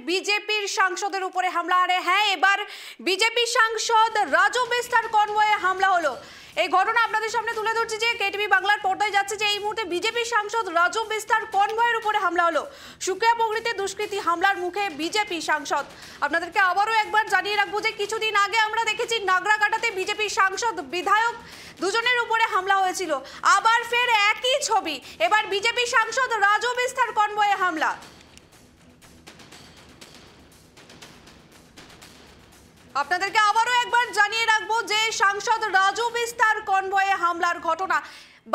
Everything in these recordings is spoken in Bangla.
বিজেপির সাংসদের উপরে হামলা। আরে হ্যাঁ, এবার বিজেপি সাংসদ রাজু বিস্তার কনভয়ে হামলা হলো। এই ঘটনা আপনাদের সামনে তুলে ধরছি যে কেটিভি বাংলার পর্দায় যাচ্ছে যে এই মুহূর্তে বিজেপি সাংসদ রাজু বিস্তার কনভয়ের উপরে হামলা হলো। সুকিয়াপগড়িতে দুষ্কৃতী হামলার মুখে বিজেপি সাংসদ। আপনাদেরকে আবারও একবার জানিয়ে রাখবো যে কিছুদিন আগে আমরা দেখেছি নাগরাকাটাতে বিজেপি সাংসদ বিধায়ক দুজনের উপরে হামলা হয়েছিল। আবার ফের একই ছবি, এবার বিজেপি সাংসদ রাজু বিস্তার কনভয়ে হামলা। আপনাদেরকে আবারও একবার জানিয়ে রাখবো যে সাংসদ রাজু বিস্তার কনভয়ে হামলার ঘটনা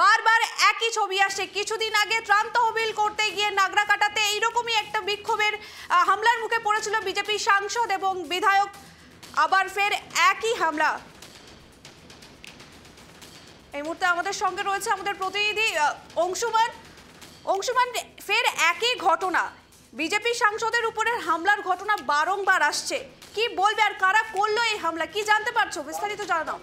বারবার একই ছবি আসছে। কিছুদিন আগে ত্রাণ তহবিল করতে গিয়ে নাগরাকাটাতে এইরকমই একটা বিক্ষোভের হামলার মুখে পড়েছিল বিজেপি সাংসদ এবং বিধায়ক। আবার ফের একই হামলা। এই মুহূর্তে আমাদের সঙ্গে রয়েছে আমাদের প্রতিনিধি অংশুমান। ফের একই ঘটনা, বিজেপি সাংসদের উপরে হামলার ঘটনা বারংবার আসছে। কি বলবে আর কারা করলো এই হামলা, কি জানতে পারছো? বিস্তারিত জানাও।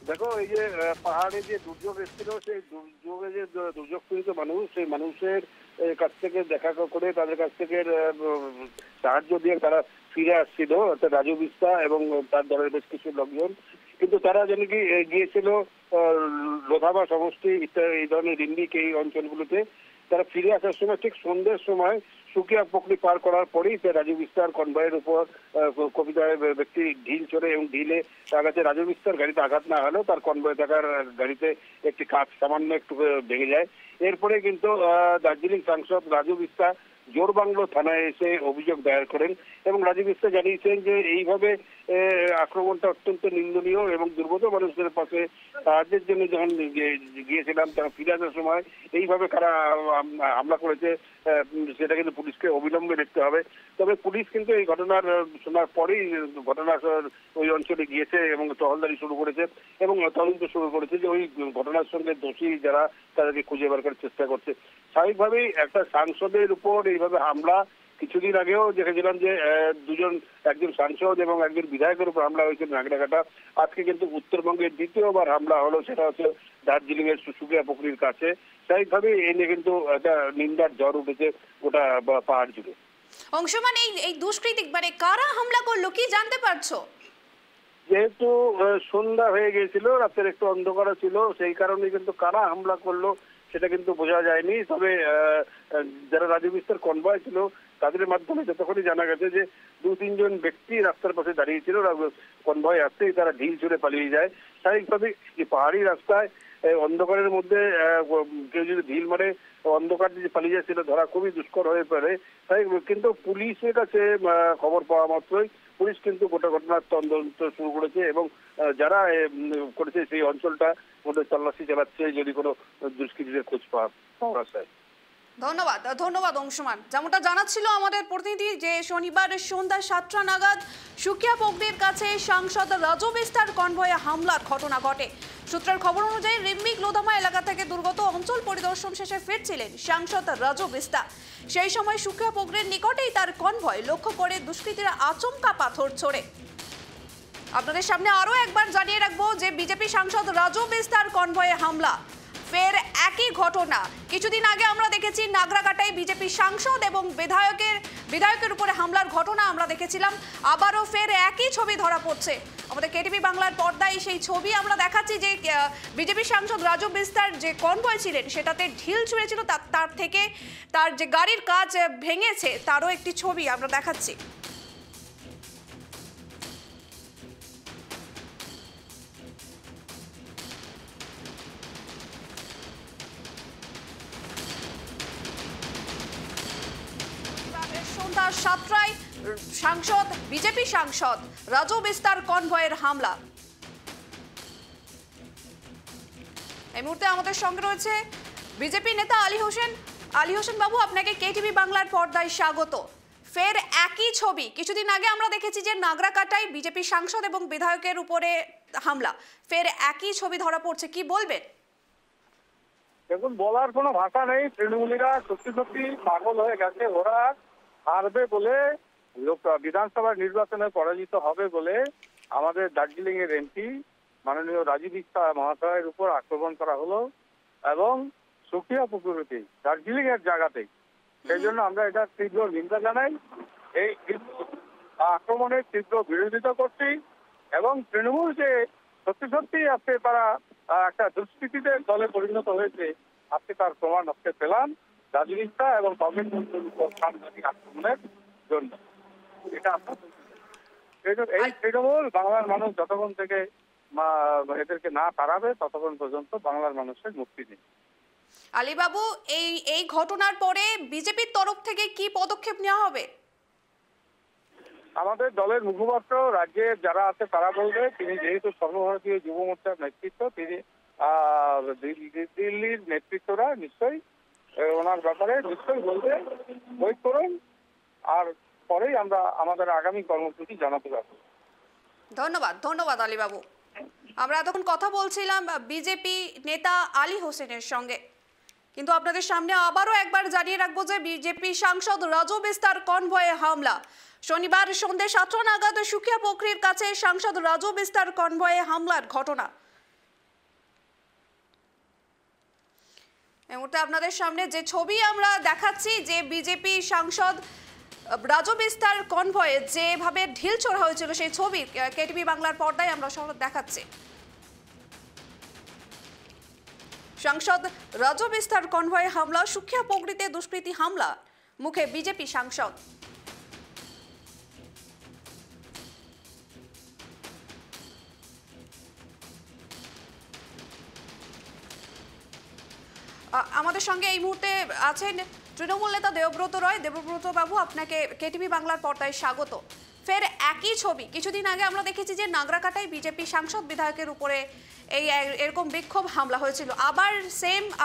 দেখো, এই যে পাহাড়ে যে দুর্যোগ এসেছিল, সেই দুর্যোগে যে দুর্যোগ পীড়িত মানুষ, সেই মানুষের কাছ থেকে দেখা করে তাদের কাছ থেকে সাহায্য দিয়ে তারা ফিরে আসছিল, অর্থাৎ রাজু বিস্তা এবং তার দলের বেশ কিছু লোকজন। কিন্তু তারা যেন কি গিয়েছিল লোধাবা সমষ্টি ইত্যাদি এই ধরনের রিন্ডিক এই অঞ্চলগুলোতে। তারা ফিরে আসার সময় ঠিক সন্ধ্যের সময় সুকিয়াপগড়ি পার করার পরেই রাজু বিস্তার কনভয়ের উপর কবিতায় ব্যক্তি ঢিল চড়ে এবং ঢিলে তার কাছে রাজু বিস্তার গাড়িতে আঘাত না হলেও তার কনভয়ে থাকার গাড়িতে একটি কাঁচ সামান্য একটু ভেঙে যায়। এরপরে কিন্তু দার্জিলিং সাংসদ রাজু বিস্তার জোরবাংলো থানায় এসে অভিযোগ দায়ের করেন এবং রাজু বিস্তার জানিয়েছেন যে এইভাবে আক্রমণটা অত্যন্ত নিন্দনীয় এবং দুর্গত মানুষদের পাশে সাহায্যের জন্য যখন গিয়েছিলাম তারা ফিরে আসার সময় এইভাবে কারা হামলা করেছে সেটা কিন্তু পুলিশকে অবিলম্বে দেখতে হবে। তবে পুলিশ কিন্তু এই ঘটনার শোনার পরেই ঘটনার ওই অঞ্চলে গিয়েছে এবং টহলদারি শুরু করেছে এবং তদন্ত শুরু করেছে যে ওই ঘটনার সঙ্গে দোষী যারা তাদেরকে খুঁজে বের করার চেষ্টা করছে। স্বাভাবিকভাবেই একটা সাংসদের উপর এইভাবে হামলা কিছুদিন আগেও দেখেছিলাম যে একজন সাংসদ এবং একজন বিধায়কের উপর হামলা হয়েছিল নাগরাকাটা। আজকে কিন্তু উত্তরবঙ্গের দ্বিতীয়বার হামলা হলো, সেটা হচ্ছে দার্জিলিং এর সুকিয়াপগড়ির কাছে। স্বাভাবিকভাবেই এই নিয়ে কিন্তু একটা নিন্দার ঝড় উঠেছে গোটা পাহাড় জুড়ে। অংশমান, এই দুষ্কৃতী মানে কারা হামলা করলো কি জানতে পারছো? যেহেতু সন্ধ্যা হয়ে গিয়েছিল, রাতের একটু অন্ধকার ছিল, সেই কারণে কিন্তু কারা হামলা করলো সেটা কিন্তু বোঝা যায়নি। তবে যারা রাজু বিস্তার কনভয় ছিল তাদের মাধ্যমে যতক্ষণই জানা গেছে যে 2-3 জন ব্যক্তি রাস্তার পাশে দাঁড়িয়েছিল, কনভয় আসতেই তারা ঢিল ছুড়ে পালিয়ে যায়। স্বাভাবিকভাবে এই পাহাড়ি রাস্তায় অন্ধকারের মধ্যে কেউ যদি ঢিল মারে অন্ধকার যদি পালিয়ে যায় সেটা ধরা খুবই দুষ্কর হয়ে পড়ে। তাই কিন্তু পুলিশের কাছে খবর পাওয়া মাত্রই পুলিশ কিন্তু গোটা ঘটনার তদন্ত শুরু করেছে এবং যারা করেছে সেই অঞ্চলটা মধ্যে তল্লাশি চালাচ্ছে যদি কোনো দুষ্কৃতীদের খোঁজ পাওয়া যায়। ধন্যবাদ অংশমান। যেমনটা জানাচ্ছিল আমাদের প্রতিনিধি যে শনিবার সন্ধ্যা 7টা নাগাদ সুকিয়াপগড়ির কাছে সাংসদ রাজু বিস্তার কনভয়ে হামলার ঘটনা ঘটে। সূত্রের খবর অনুযায়ী রিম্বিক লোধামা এলাকা থেকে দুর্গত অঞ্চল পরিদর্শন শেষে ফিরছিলেন সাংসদ রাজু বিস্তার। সেই সময় সুকিয়াপগড়ির নিকটেই তার কনভয় লক্ষ্য করে দুষ্কৃতীরা আচমকা পাথর ছোড়ে। আপনাদের সামনে আরো একবার জানিয়ে রাখবো যে বিজেপি সাংসদ রাজু বিস্তার কনভয়ে হামলা। ফের একই ঘটনা, কিছুদিন আগে আমরা দেখেছি নাগরাকাটায় বিজেপি সাংসদ এবং বিধায়কের উপরে হামলার ঘটনা আমরা দেখেছিলাম। আবারও ফের একই ছবি ধরা পড়ছে আমাদের কেটিভি বাংলার পর্দায়। সেই ছবি আমরা দেখাচ্ছি যে বিজেপি সাংসদ রাজু বিস্তার যে কনভয় ছিলেন সেটাতে ঢিল ছুঁড়েছিল, তার থেকে তার যে গাড়ির কাঁচ ভেঙেছে তারও একটি ছবি আমরা দেখাচ্ছি। সন্ধ্যা 7টায় বিজেপি সাংসদ রাজু বিস্তার কনভয়ের হামলা। এই মুহূর্তে আমাদের সঙ্গে রয়েছে বিজেপি নেতা আলী হোসেন বাবু, আপনাকে কেটিভি বাংলার পর্দায় স্বাগত। ফের একই ছবি, কিছুদিন আগে আমরা দেখেছি যে নাগরাকাটায় বিজেপি সাংসদ এবং বিধায়কের উপরে হামলা, ফের একই ছবি ধরা পড়ছে, কি বলবেন? দেখুন, বলার কোনো ভাষা নেই। তৃণমূলীরা সত্যি পাগল হয়ে গেছে। ওরা হারবে বলে, বিধানসভা নির্বাচনে পরাজিত হবে বলে আমাদের দার্জিলিং এর এমপি মাননীয় রাজু বিস্তার মহাশয়ের উপর আক্রমণ করা হলো এবং সুকিয়াপগড়িতে দার্জিলিং এর জায়গাতেই সেই জন্য আমরা এটা তীব্র নিন্দা জানাই। এই আক্রমণের তীব্র বিরোধিতা করছি এবং তৃণমূল যে সত্যি সত্যি আজকে তারা একটা দুষ্কৃতীদের দলে পরিণত হয়েছে, আজকে তার প্রমাণ আজকে পেলাম রাজনীতিটা এবং কংগ্রেসের উপর সাংঘাতিক আক্রমণের জন্য। এটা এই তৃণমূল বাংলার মানুষ যতক্ষণ থেকে এদেরকে না তাড়াবে ততক্ষণ পর্যন্ত বাংলার মানুষের মুক্তি নেই। আলীবাবু, এই ঘটনার পরে বিজেপির তরফ থেকে কি পদক্ষেপ নেওয়া হবে? আমাদের দলের মুখপাত্র রাজ্যের যারা আছে তারা বলবে, তিনি যেহেতু সর্বভারতীয় যুব মোর্চার নেতৃত্ব, তিনি দিল্লির নেতৃত্বরা নিশ্চয়ই ওনার ব্যাপারে নিশ্চয়ই বলবে, ওয়েট করুন, আর পরেই আমরা আমাদের আগামী কর্মসূচি জানাতে পারবো। ধন্যবাদ আলীবাবু। আমরা এতক্ষণ কথা বলছিলাম বিজেপি নেতা আলী হোসেনের সঙ্গে, কিন্তু আপনাদের সামনে আবারও একবার জানিয়ে রাখবো যে বিজেপি সাংসদ রাজু বিস্তার কনভয়ে হামলা। শনিবার সন্ধ্যে 7টা নাগাদ সুকিয়া পোখরির কাছে সাংসদ রাজু বিস্তার কনভয়ে হামলার ঘটনা। এই মুহূর্তে আপনাদের সামনে যে ছবি আমরা দেখাচ্ছি, যে বিজেপি সাংসদ রাজু বিস্তার কনভয়ে যেভাবে ঢিল ছোড়া হয়েছিল সেই ছবি কেটিভি বাংলার পর্দায় আমরা সহ দেখাচ্ছি। সাংসদ রাজু বিস্তার কনভয়ে হামলা, সুকিয়া পোখরিতে দুষ্কৃতী হামলা, মুখে বিজেপি সাংসদ। আমাদের সঙ্গে এই মুহূর্তে আছেন তৃণমূল নেতা দেবব্রত রয়। দেবব্রত বাবু, আপনাকে কেটিভি বাংলার পর্দায় স্বাগত। ফের একই ছবি, কিছুদিন আগে আমরা দেখেছি যে নাগরাকাটায় বিজেপি সাংসদ বিধায়কের উপরে এরকম বিক্ষোভ হামলা হয়েছিল,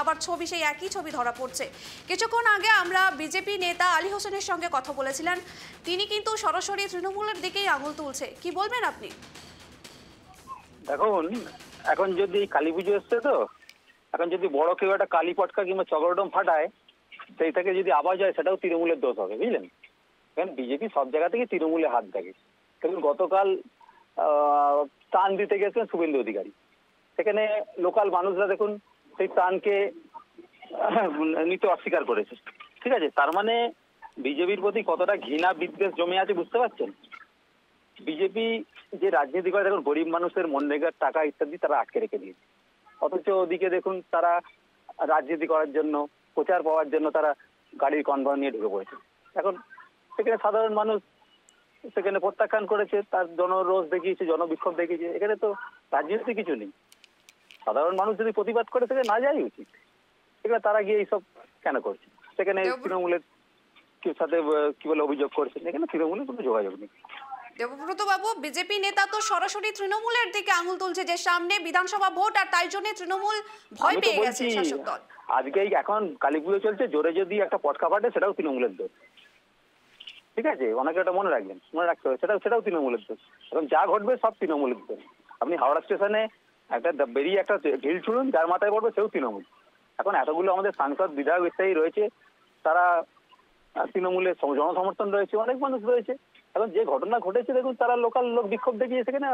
আবার ছবি, সেই একই ছবি ধরা পড়ছে। কিছুক্ষণ আগে আমরা বিজেপি নেতা আলী হোসেনের সঙ্গে কথা বলেছিলেন, তিনি কিন্তু সরাসরি তৃণমূলের দিকেই আঙুল তুলছে। কি বলবেন আপনি? দেখুন, এখন যদি কালী পুজো এসছে, তো এখন যদি বড় কেউ একটা কালী পটকা কিংবা চক্রডম ফাটায়, সেই থেকে যদি আওয়াজ হয়, সেটাও তৃণমূলের দোষ হবে, বুঝলেন? কারণ বিজেপি সব জায়গা থেকে তৃণমূলে হাত দেখে। দেখুন, গতকাল ত্রাণ দিতে গেছেন শুভেন্দু অধিকারী, সেখানে লোকাল মানুষরা দেখুন সেই ত্রাণকে নিতে অস্বীকার করেছে। ঠিক আছে, তার মানে বিজেপির প্রতি কতটা ঘৃণা বিদ্বেষ জমে আছে বুঝতে পারছেন? বিজেপি যে রাজনীতি করে, দেখুন গরিব মানুষের মনরেগার টাকা ইত্যাদি তারা আটকে রেখে দিয়েছে, অথচ ওদিকে দেখুন তারা রাজনীতি করার জন্য, প্রচার পাওয়ার জন্য তারা গাড়ির কনভয় নিয়ে ঢুকে পড়েছে। এখন সেখানে সাধারণ মানুষ সেখানে প্রত্যাখ্যান করেছে, তার জনরোষ দেখিয়েছে, জনবিক্ষোভ দেখিয়েছে। এখানে তো রাজনীতি কিছু নেই। সাধারণ মানুষ যদি প্রতিবাদ করে সেখানে না যাই উচিত। এখানে তারা গিয়ে এইসব কেন করছে? সেখানে তৃণমূলের সাথে কি বলে অভিযোগ করছেন, এখানে তৃণমূলের কোনো যোগাযোগ নেই। দেবব্রত বাবু, বিজেপি নেতা তো সরাসরি তৃণমূলের দিকে আঙুল তুলছে যে সামনে বিধানসভা ভোট, আর তাই জন্য তৃণমূল ভয় পেয়ে গেছে শাসক দল। আজকে এখন কালী পুজো চলছে, জোরে যদি একটা পটকা ফাটে সেটাও তৃণমূলের দোষ। ঠিক আছে, অনেকে এটা মনে রাখবেন, মনে রাখতে হবে, সেটাও তৃণমূলের দোষ। এখন যা ঘটবে সব তৃণমূলের দোষ। আপনি হাওড়া স্টেশনে বেরিয়ে একটা ঢিল ছুড়ুন, যার মাথায় পড়বে সেও তৃণমূল। এখন এতগুলো আমাদের সাংসদ বিধায়ক ইত্যাদি রয়েছে, তারা তৃণমূলের জনসমর্থন রয়েছে, অনেক মানুষ রয়েছে। এখন যে ঘটনা ঘটেছে দেখুন, তারা লোকাল লোক বিক্ষোভ দেখিয়ে সেখানে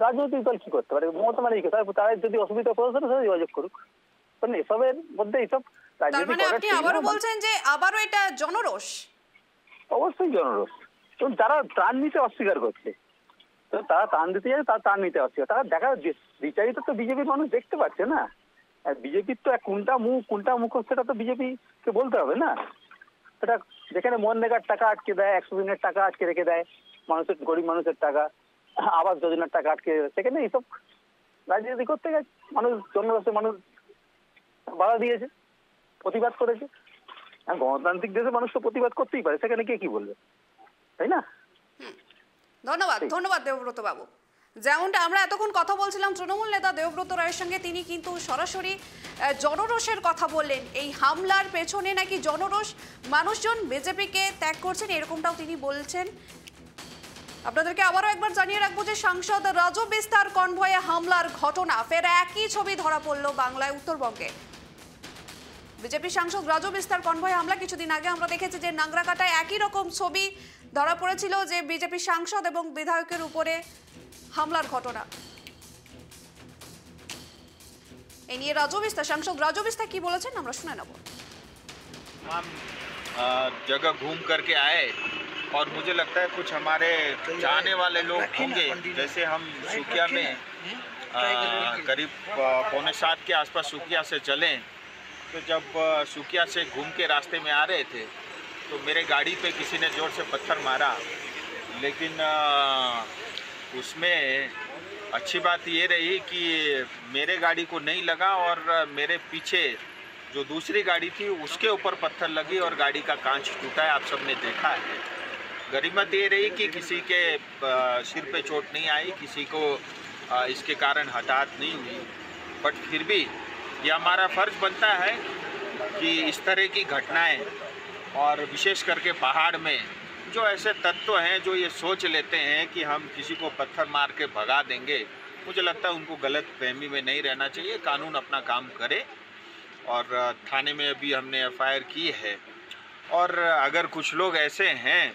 রাজনৈতিক দল কি করতে পারে? মমতা ব্যানার্জি, তারা যদি অসুবিধা প্রদর্শনের সাথে যোগাযোগ করুক। কারণ এসবের মধ্যে এইসব আপনি আবারও বলছেন যে আবারও এটা জনরোষ। অবশ্যই জনরোষ। যারা ত্রাণ নিতে অস্বীকার করছে, তারা ত্রাণ দিতে যায়, তারা ত্রাণ নিতে অস্বীকার, তারা দেখা বিচারিত তো বিজেপির মানুষ দেখতে পাচ্ছে না। বিজেপির তো কোনটা মুখ সেটা তো বিজেপিকে বলতে হবে না। সেটা যেখানে মনরেগার টাকা আটকে দেয়, 100 দিনের টাকা আটকে রেখে দেয়, মানুষের গরিব মানুষের টাকা, আবাস যোজনার টাকা আটকে দেয়, সেখানে এইসব রাজনীতি করতে গেছে মানুষ, জনরোষে মানুষ বাধা দিয়েছে, প্রতিবাদ করেছে। গণতান্ত্রিক দেশে মানুষ তো প্রতিবাদ করতেই পারে, সেখানে কে কি বলবে, তাই না? ধন্যবাদ দেবব্রত বাবু। যেমনটা আমরা এতক্ষণ কথা বলছিলাম তৃণমূল নেতা দেবব্রত রায়ের সঙ্গে, তিনি কিন্তু সরাসরি জনরোষের কথা বললেন। এই হামলার পেছনে নাকি জনরোষ, মানুষজন বিজেপিকে ত্যাগ করছেন, এরকমটাও তিনি বলছেন। আপনাদেরকে আবারও একবার জানিয়ে রাখবো যে সাংসদ রাজু বিস্তার কনভয়ে হামলার ঘটনা, ফের একই ছবি ধরা পড়ল বাংলায়, উত্তরবঙ্গে। বিজেপি সাংসদ রাজু বিস্তার কনভয়ে হামলা, কিছুদিন আগে আমরা দেখেছি যে নাগরাকাটায় একই রকম ছবি ধরা পড়েছিল, যে বিজেপি সাংসদ এবং বিধায়কের উপরে হামলার ঘটনা। এ নিয়ে সাংসদ রাজু বিস্তার কি বলেছেন আমরা শুনে নেব। जगह घूम करके आए और मुझे लगता है कुछ हमारे चाहने वाले लोग होंगे। जैसे हम सुकिया में करीब 6:45 के आसपास सुकिया से चलें, तो जब सुकिया से घूम के रास्ते में आ रहे थे तो मेरे गाड़ी पे किसी ने ज़ोर से पत्थर मारा, लेकिन उसमें अच्छी बात ये रही कि मेरे गाड़ी को नहीं लगा और मेरे पीछे जो दूसरी गाड़ी थी उसके ऊपर पत्थर लगी और गाड़ी का कांच टूटा है, आप सबने देखा है। गनीमत ये रही कि किसी के सिर पे चोट नहीं आई, किसी को इसके कारण हताहत नहीं हुई, बट फिर भी ये हमारा फ़र्ज़ बनता है कि इस तरह की घटनाएं, और विशेष करके पहाड़ में जो ऐसे तत्व हैं जो ये सोच लेते हैं कि हम किसी को पत्थर मार के भगा देंगे, मुझे लगता है उनको गलत फहमी में नहीं रहना चाहिए। कानून अपना काम करे और थाने में अभी हमने FIR की है। और अगर कुछ लोग ऐसे हैं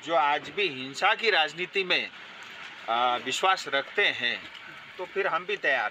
जो आज भी हिंसा की राजनीति में विश्वास रखते हैं तो फिर हम भी तैयार हैं।